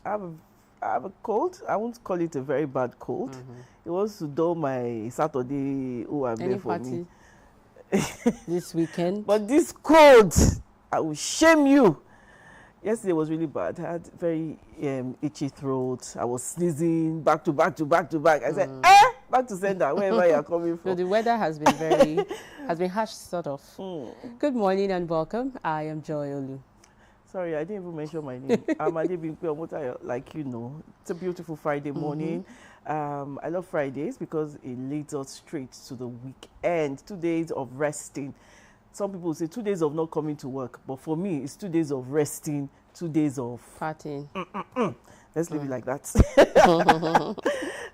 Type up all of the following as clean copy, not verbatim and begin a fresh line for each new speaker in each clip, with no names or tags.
I have a, I have a cold. I won't call it a very bad cold. It wants to dull my Saturday
Any
for me.
this weekend?
But this cold, I will shame you. Yesterday was really bad. I had very itchy throat. I was sneezing back to back to back to back. I said, back to sender, wherever you are coming from.
So the weather has been has been harsh, sort of. Good morning and welcome. I am Joy Olu.
Sorry, I didn't even mention my name. I'm Adebimpe, like you know. It's a beautiful Friday morning. I love Fridays because it leads us straight to the weekend. 2 days of resting. Some people say 2 days of not coming to work, but for me, it's 2 days of resting, 2 days of
partying.
Let's leave it like that.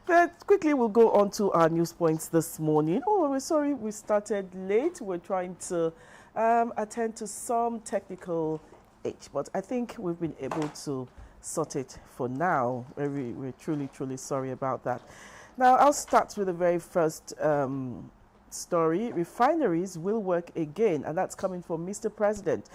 But quickly, we'll go on to our news points this morning. Oh, we're sorry we started late. We're trying to attend to some technical itch, but I think we've been able to sort it for now. We're truly, truly sorry about that. Now, I'll start with the very first story. Refineries will work again, and that's coming from Mr. President.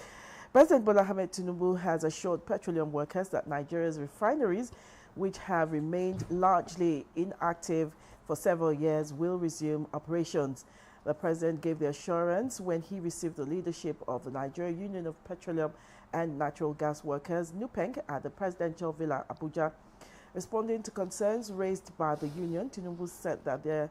President Bola Ahmed Tinubu has assured petroleum workers that Nigeria's refineries, which have remained largely inactive for several years, will resume operations. The president gave the assurance when he received the leadership of the Nigeria Union of Petroleum and Natural Gas Workers, NUPENG, at the Presidential Villa, Abuja. Responding to concerns raised by the union, Tinubu said that the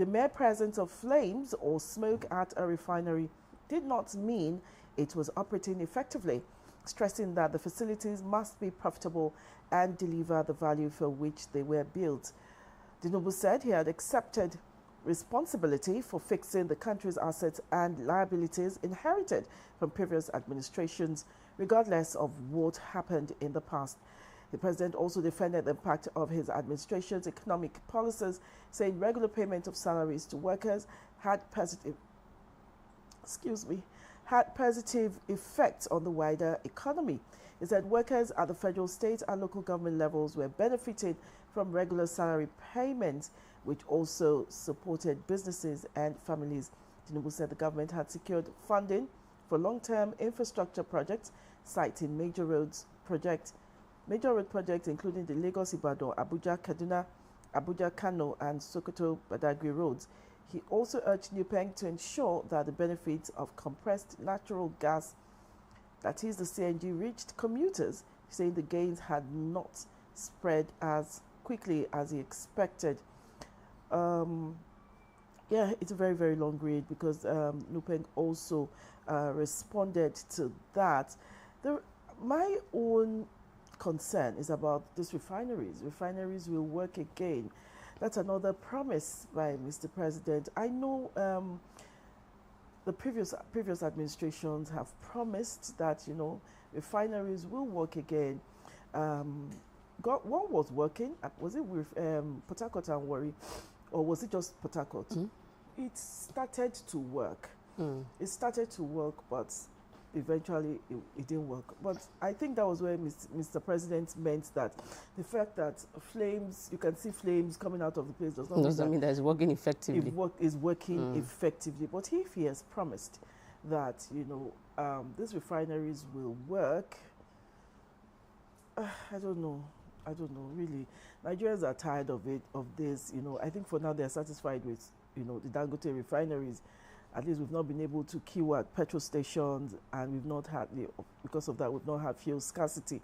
mere presence of flames or smoke at a refinery did not mean it was operating effectively, stressing that the facilities must be profitable and deliver the value for which they were built. Tinubu said he had accepted responsibility for fixing the country's assets and liabilities inherited from previous administrations, regardless of what happened in the past. The president also defended the impact of his administration's economic policies, saying regular payment of salaries to workers had positive effects on the wider economy. He said workers at the federal, state, and local government levels were benefiting from regular salary payments, which also supported businesses and families. Tinubu said the government had secured funding for long-term infrastructure projects, citing major road projects, including the Lagos-Ibadan, Abuja-Kaduna, Abuja-Kano, and Sokoto-Badagry roads. He also urged NUPENG to ensure that the benefits of compressed natural gas, that is the CNG, reached commuters, saying the gains had not spread as quickly as he expected. Yeah, it's a very, very long read because NUPENG also responded to that. My own concern is about these refineries. Refineries will work again. That's another promise by Mr. President. I know the previous administrations have promised that, you know, refineries will work again. One was working. Was it with Port Harcourt and Warri, or was it just Port Harcourt? It started to work. It started to work, but eventually it didn't work. But I think that was where Mr. President meant that the fact that flames, you can see flames coming out of the place, doesn't
mean that it's working effectively.
Is working effectively. But if he has promised that, you know, these refineries will work, I don't know, really. Nigerians are tired of this, you know. I think for now they're satisfied with, you know, the Dangote refineries. At least we've not been able to queue at petrol stations, and we've not had, because of that, we've not had fuel scarcity.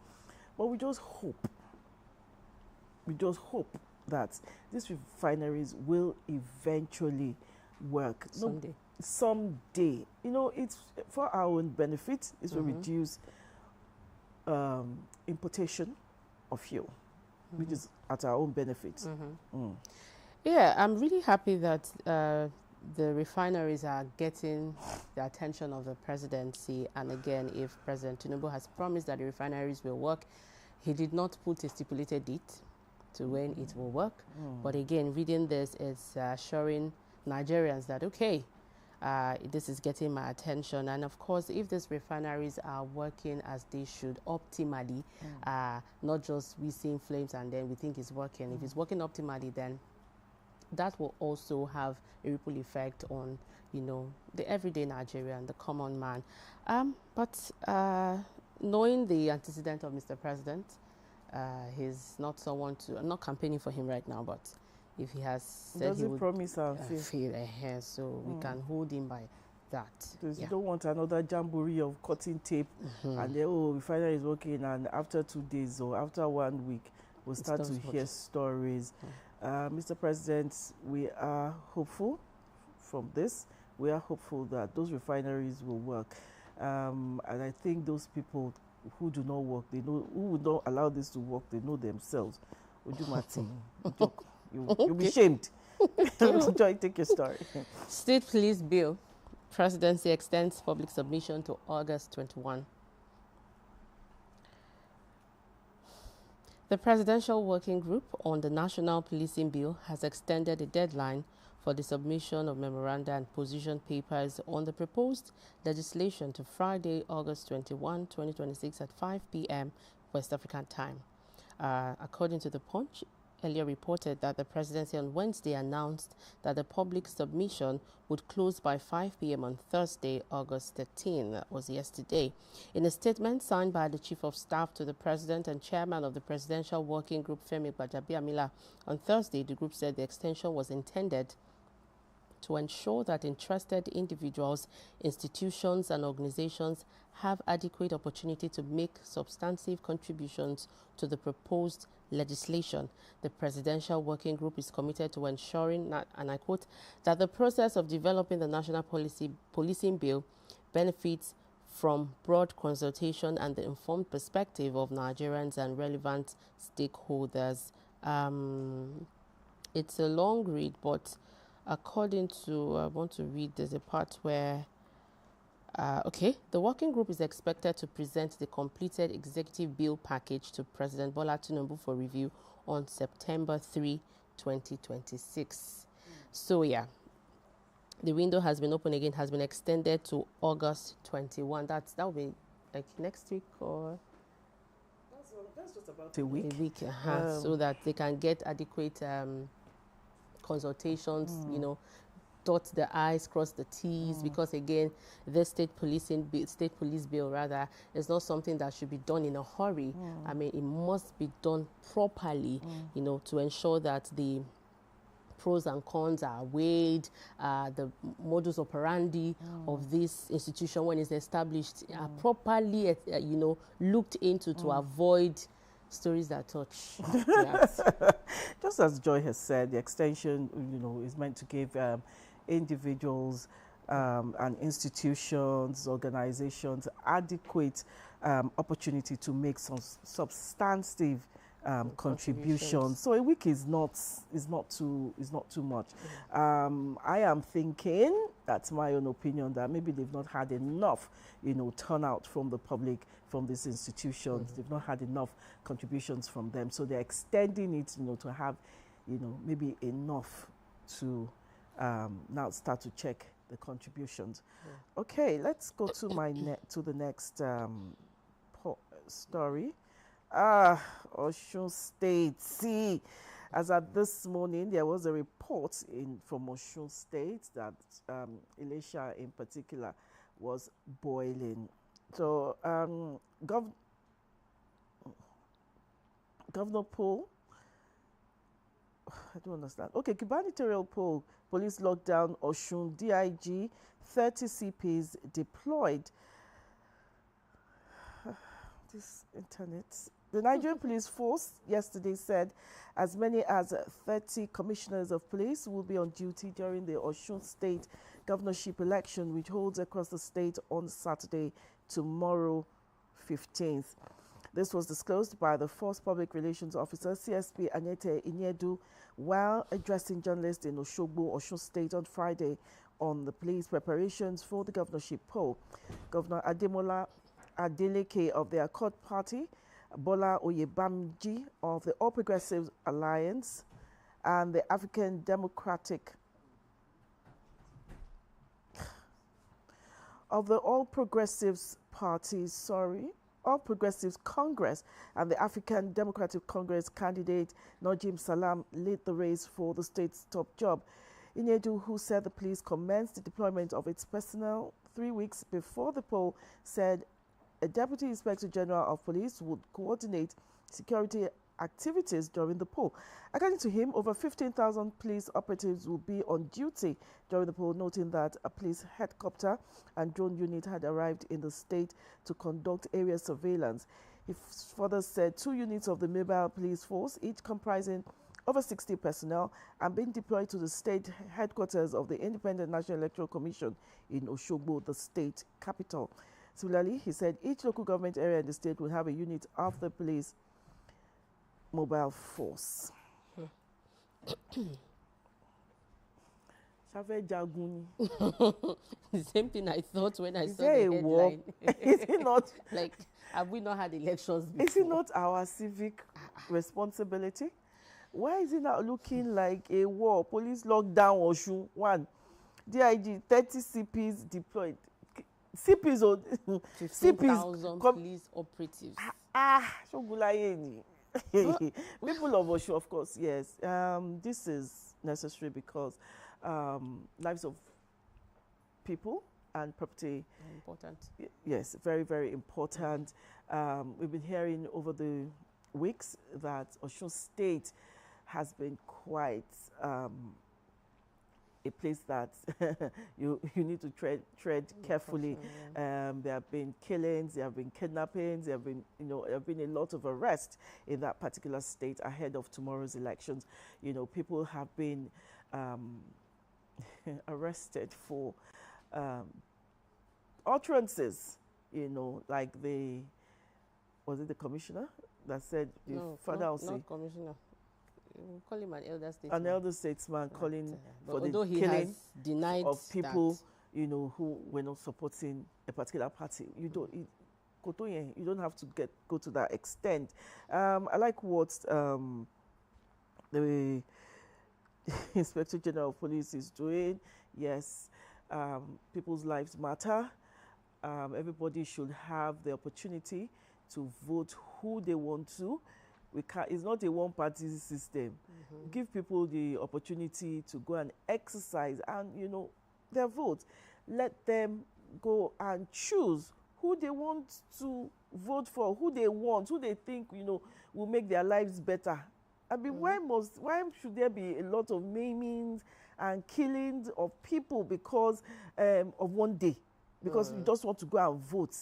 But we just hope that these refineries will eventually work. Someday. You know, it's for our own benefit. It will reduce importation of fuel, which is at our own benefit.
Yeah, I'm really happy that the refineries are getting the attention of the presidency. And again, if President Tinubu has promised that the refineries will work, he did not put a stipulated date to when it will work. But again, reading this is assuring Nigerians that, okay, this is getting my attention. And of course, if these refineries are working as they should optimally, not just we seeing flames and then we think it's working. If it's working optimally, then that will also have a ripple effect on, you know, the everyday Nigerian, the common man. But knowing the antecedent of Mr. President, He's not someone to. I'm not campaigning for him right now, but if he has said
Does
he
he
would
promise and
fail ahead, so we can hold him by that.
Because you don't want another jamboree of cutting tape and then, refinery is working, and after 2 days or after 1 week, we'll start to hear stories. Mr. President, we are hopeful from this. We are hopeful that those refineries will work. And I think those people who do not work, they know, who would not allow this to work, they know themselves. You'll be shamed. Joy, take your story.
State police bill. Presidency extends public submission to August 21. The Presidential Working Group on the National Policing Bill has extended the deadline for the submission of memoranda and position papers on the proposed legislation to Friday, August 21, 2026 at 5 p.m. West African time. According to The Punch, earlier reported that the presidency on Wednesday announced that the public submission would close by 5 p.m. on Thursday, August 13. That was yesterday. In a statement signed by the Chief of Staff to the President and Chairman of the Presidential Working Group, Femi Gbajabiamila, on Thursday, the group said the extension was intended to ensure that interested individuals, institutions, and organizations have adequate opportunity to make substantive contributions to the proposed legislation. The Presidential Working Group is committed to ensuring, and I quote, that the process of developing the National Policing Bill benefits from broad consultation and the informed perspective of Nigerians and relevant stakeholders. It's a long read, but according to, I want to read, there's a part where, the working group is expected to present the completed executive bill package to President Bola Tinubu for review on September 3, 2026. So, yeah, the window has been open again, has been extended to August 21. That will be like next week or?
That's just about a week.
So that they can get adequate consultations, dot the I's, cross the T's, because again, the state police bill rather is not something that should be done in a hurry. I mean, it must be done properly, to ensure that the pros and cons are weighed, the modus operandi of this institution when it's established are properly, looked into to avoid stories that touch.
Just as Joy has said, the extension, is meant to give individuals and institutions, organizations adequate opportunity to make some substantive contributions. So a week is not too much. I am thinking, that's my own opinion, that maybe they've not had enough turnout from the public, from these institutions. They've not had enough contributions from them, so they're extending it to have maybe enough to now start to check the contributions. Okay, let's go to the next story. Osun State. See, as at this morning, there was a report from Osun State that Elisha in particular was boiling. So, Governor Paul, I don't understand. Okay, gubernatorial poll, police lockdown, Osun, DIG, 30 CPs deployed. This internet. The Nigerian Police Force yesterday said as many as 30 commissioners of police will be on duty during the Osun State governorship election, which holds across the state on Saturday, tomorrow, 15th. This was disclosed by the Force Public Relations Officer, CSP Anyete Iniedu, while addressing journalists in Oshogbo, Osun State on Friday on the police preparations for the governorship poll. Governor Ademola Adeleke of the Accord Party, Bola Oyebamji of the All Progressives Alliance, and the African Democratic of the All Progressives Parties, All Progressives Congress, and the African Democratic Congress candidate Najim Salam led the race for the state's top job. Iniedu, who said the police commenced the deployment of its personnel 3 weeks before the poll, said a Deputy Inspector General of Police would coordinate security activities during the poll. According to him, over 15,000 police operatives will be on duty during the poll, noting that a police helicopter and drone unit had arrived in the state to conduct area surveillance. He further said 2 units of the mobile police force, each comprising over 60 personnel, are being deployed to the state headquarters of the Independent National Electoral Commission in Oshogbo, the state capital. Similarly, he said each local government area in the state will have a unit of the police mobile force.
The same thing I thought when I saw the
headline. War? Is it not?
Like, have we not had elections before?
Is it not our civic responsibility? Why is it not looking like a war? Police lockdown Osun, 1. DIG, 30 CPs deployed. CPs or
15,000 police operatives.
Shogulaye. People of Osun, of course, yes. This is necessary because lives of people and property
important.
Yes, very, very important. We've been hearing over the weeks that Osun State has been quite a place that you need to tread carefully. There have been killings, there have been kidnappings, there have been a lot of arrests in that particular state ahead of tomorrow's elections. People have been arrested for utterances, like was it the commissioner that said
not commissioner. We'll call him an elder statesman.
An elder statesman calling for the
killing
of people, who were not supporting a particular party. You don't have to go to that extent. I like what the Inspector General of Police is doing. Yes, people's lives matter. Everybody should have the opportunity to vote who they want to. It's not a one-party system. Give people the opportunity to go and exercise and, their vote. Let them go and choose who they want to vote for, who they think, will make their lives better. I mean, why should there be a lot of maimings and killings of people because of one day? Because you just want to go and vote.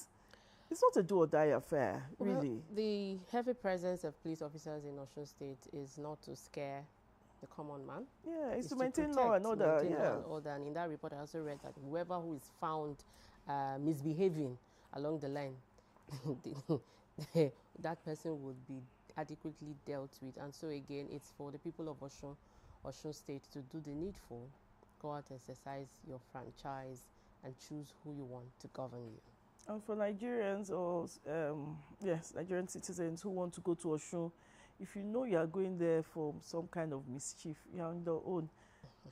It's not a do or die affair, really.
Well, the heavy presence of police officers in Osun State is not to scare the common man.
Yeah, it's to maintain law and order.
Law and order. And in that report, I also read that whoever who is found misbehaving along the line, that person would be adequately dealt with. And so again, it's for the people of Osun State to do the needful, go out, exercise your franchise, and choose who you want to govern you.
And for Nigerians or Nigerian citizens who want to go to Osun, if you know you are going there for some kind of mischief, you're on your own.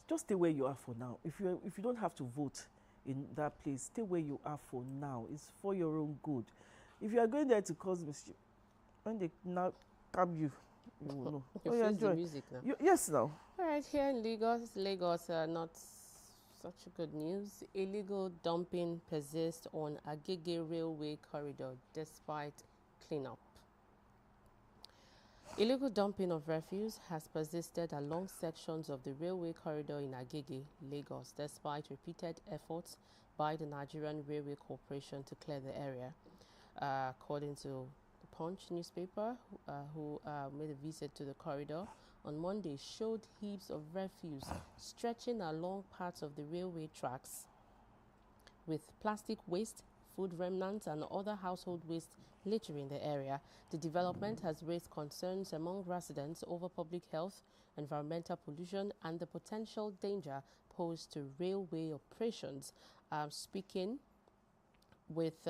Just stay where you are for now. If you don't have to vote in that place, stay where you are for now. It's for your own good. If you are going there to cause mischief, when they now come you will know.
You face the music now.
Yes, now.
All right, here in Lagos, not such good news. Illegal dumping persists on Agege railway corridor despite cleanup. Illegal dumping of refuse has persisted along sections of the railway corridor in Agege, Lagos, despite repeated efforts by the Nigerian Railway Corporation to clear the area. According to the Punch newspaper, who made a visit to the corridor on Monday, showed heaps of refuse stretching along parts of the railway tracks, with plastic waste, food remnants, and other household waste littering the area. The development has raised concerns among residents over public health, environmental pollution, and the potential danger posed to railway operations. Speaking with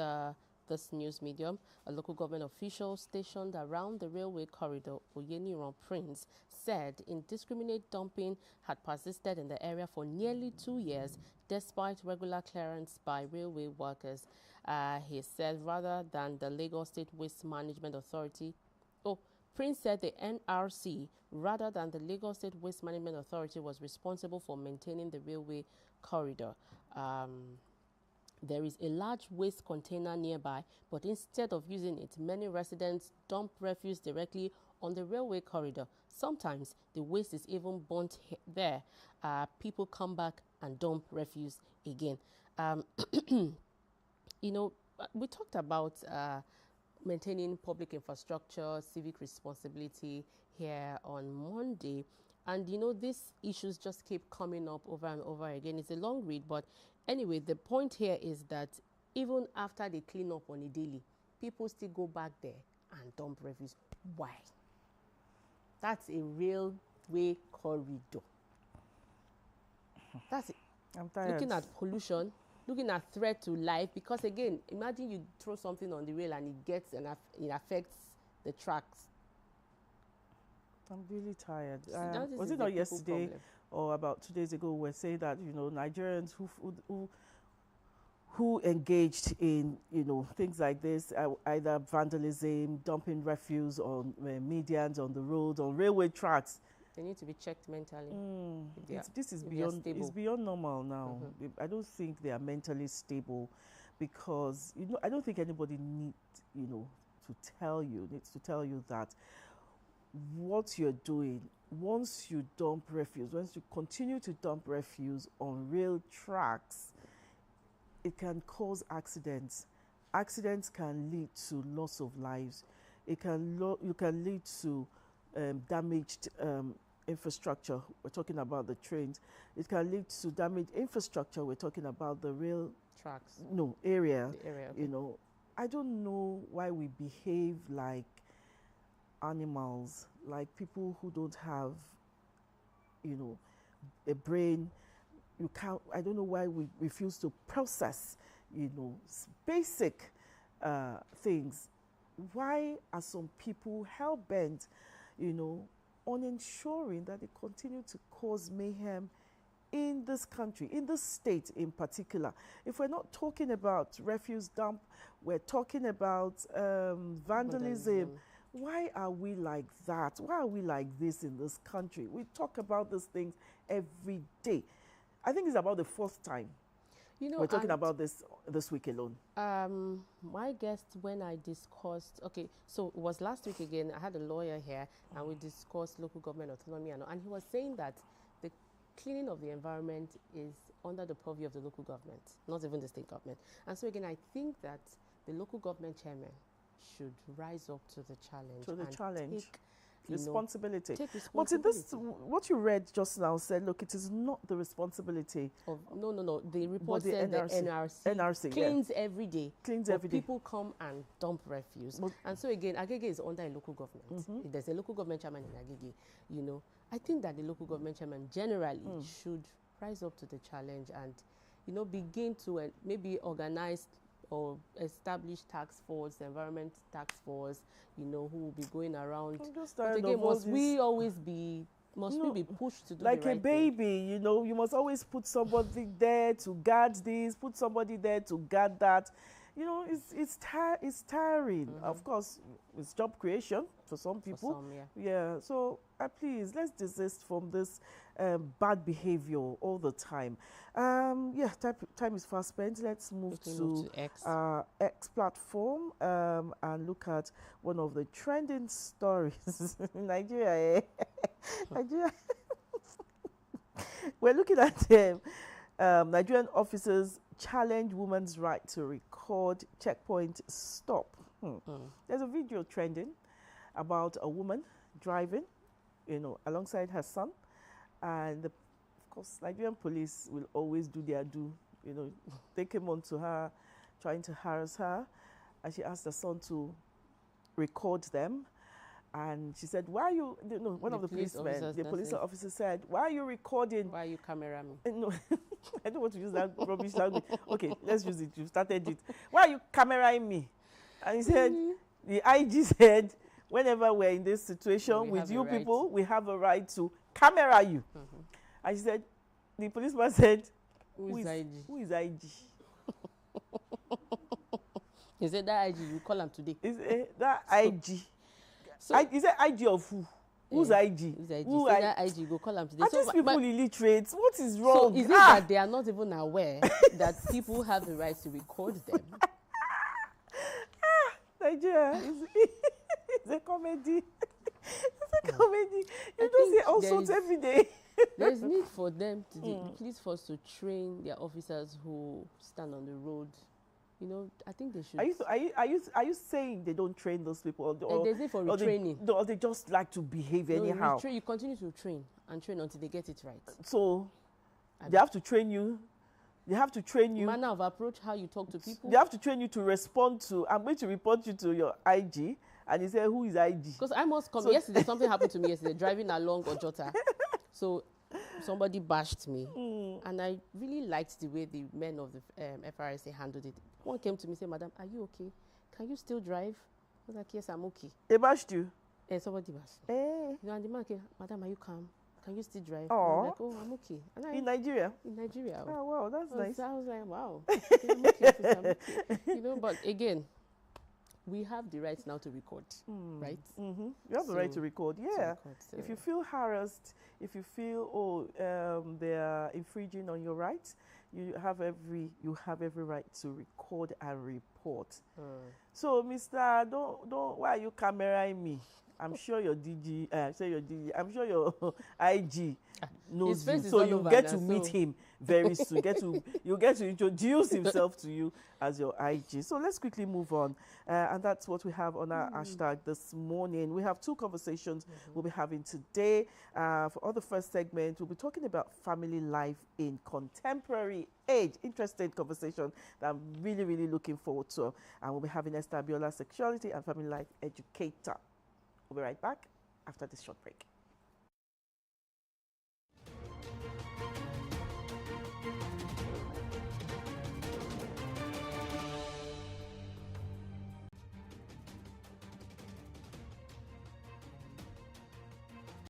this news medium, a local government official stationed around the railway corridor, Oyeniran Prince, said indiscriminate dumping had persisted in the area for nearly 2 years, despite regular clearance by railway workers. He said rather than the Lagos State Waste Management Authority, Prince said the NRC, rather than the Lagos State Waste Management Authority, was responsible for maintaining the railway corridor. There is a large waste container nearby, but instead of using it, many residents dump refuse directly on the railway corridor. Sometimes the waste is even burnt there. People come back and dump refuse again. You know, we talked about maintaining public infrastructure, civic responsibility here on Monday. And, you know, these issues just keep coming up over and over again. It's a long read, but anyway, the point here is that even after they clean up on a daily, people still go back there and dump refuse. Why? That's a railway corridor. That's it.
I'm tired.
Looking at pollution, looking at threat to life, because again, imagine you throw something on the rail and it gets and it affects the tracks.
I'm really tired.
Was
it not yesterday or about 2 days ago we saying that, you know, Nigerians who engaged in, you know, things like this, either vandalism, dumping refuse on medians, on the roads, on railway tracks,
they need to be checked mentally.
This is beyond, it's beyond normal now. I don't think they are mentally stable, because, you know, I don't think anybody needs to tell you that what you're doing, once you dump refuse, once you continue to dump refuse on rail tracks, it can cause accidents. Accidents can lead to loss of lives. You can lead to damaged infrastructure. We're talking about the trains. It can lead to damaged infrastructure. We're talking about the rail
tracks.
No, area.
The area.
You know, I don't know why we behave like animals, like people who don't have, you know, a brain. I don't know why we refuse to process, you know, basic things. Why are some people hell-bent, you know, on ensuring that they continue to cause mayhem in this country, in this state in particular? If we're not talking about refuse dump, we're talking about vandalism. Why are we like that? Why are we like this in this country? We talk about these things every day. I think it's about the fourth time we're talking about this week alone.
My guest, when I discussed, so it was last week again, I had a lawyer here and we discussed local government autonomy, and he was saying that the cleaning of the environment is under the purview of the local government, not even the state government. And so again, I think that the local government chairman should rise up to the challenge. Take responsibility.
But in this, what you read just now said, look, it is not the responsibility
of no. The report said the NRC cleans every day. People come and dump refuse. And so again, Agege is under a local government. There's a local government chairman in Agege. You know, I think that the local government chairman generally should rise up to the challenge and, you know, begin to maybe organize or establish task force, environment task force, you know, who will be going around. But again, must we be pushed to do
like
the right
a baby, thing? You know, you must always put somebody there to guard this, put somebody there to guard that. You know, it's tiring. Of course, it's job creation for some people.
For some,
yeah. So please, let's desist from this bad behavior all the time. Time is fast spent. Let's move to our X platform and look at one of the trending stories in Nigeria. Nigeria. We're looking at Nigerian officers challenge women's right to record checkpoint stop. There's a video trending about a woman driving, you know, alongside her son, and of course Nigerian police will always do their due, you know. They came on to her, trying to harass her, and she asked her son to record them. And she said, why are you, one of the policemen, the police officer said, why are you recording?
Why are you camera me?
No, I don't want to use that rubbish language. Okay, let's use it. You started it. Why are you cameraing me? And he said, the IG said, whenever we're in this situation with you people, we have a right to camera you. And she said, the policeman said, who is IG? Who is IG?
He said, that IG, you call him today.
Is that IG? So, is it IG of who? Who's IG?
Who's IG?
Who
Say that IG go call them today.
Are
So,
these people
but,
illiterate? What is wrong?
so is it that they are not even aware that people have the right to record them?
Nigeria is a comedy. It's a comedy. You don't say all sorts every day.
There is need for them to please for us to train their officers who stand on the road. You know, I think they should.
Are you saying they don't train those people, or
there's need for retraining,
or they just like to behave anyhow?
You continue to train and train until they get it right.
So they have to train you. They have to train you.
Manner of approach, how you talk to people.
They have to train you to respond to. I'm going to report you to your IG, and he said, "Who is IG?"
Because I must come. So yesterday, something happened to me yesterday. Driving along Ojota, so somebody bashed me, and I really liked the way the men of the FRSA handled it. One came to me and said, "Madam, are you okay? Can you still drive?" I was like, "Yes, I'm okay."
They bashed you?
Somebody bashed me. You know, and the man came, "Madam, are you calm? Can you still drive?" I was like, "Oh, I'm okay." And
in Nigeria?
In Nigeria.
Oh, wow, that's nice.
I was like, wow. Okay, I'm okay, officer, I'm okay. You know, but again, we have the right now to record, right?
You have the right to record, yeah. So if you feel harassed, if you feel, they are infringing on your rights, you have every right to record and report. So, Mr. Don't, why are you cameraing me? I'm sure your DG, I'm sure your IG knows you, so you get to meet him very soon. You get to introduce himself to you as your IG. So let's quickly move on, and that's what we have on our hashtag this morning. We have two conversations we'll be having today. For the first segment, we'll be talking about family life in contemporary age. Interesting conversation that I'm really, really looking forward to. And we'll be having Esther Abiola, sexuality and family life educator. We'll be right back after this short break.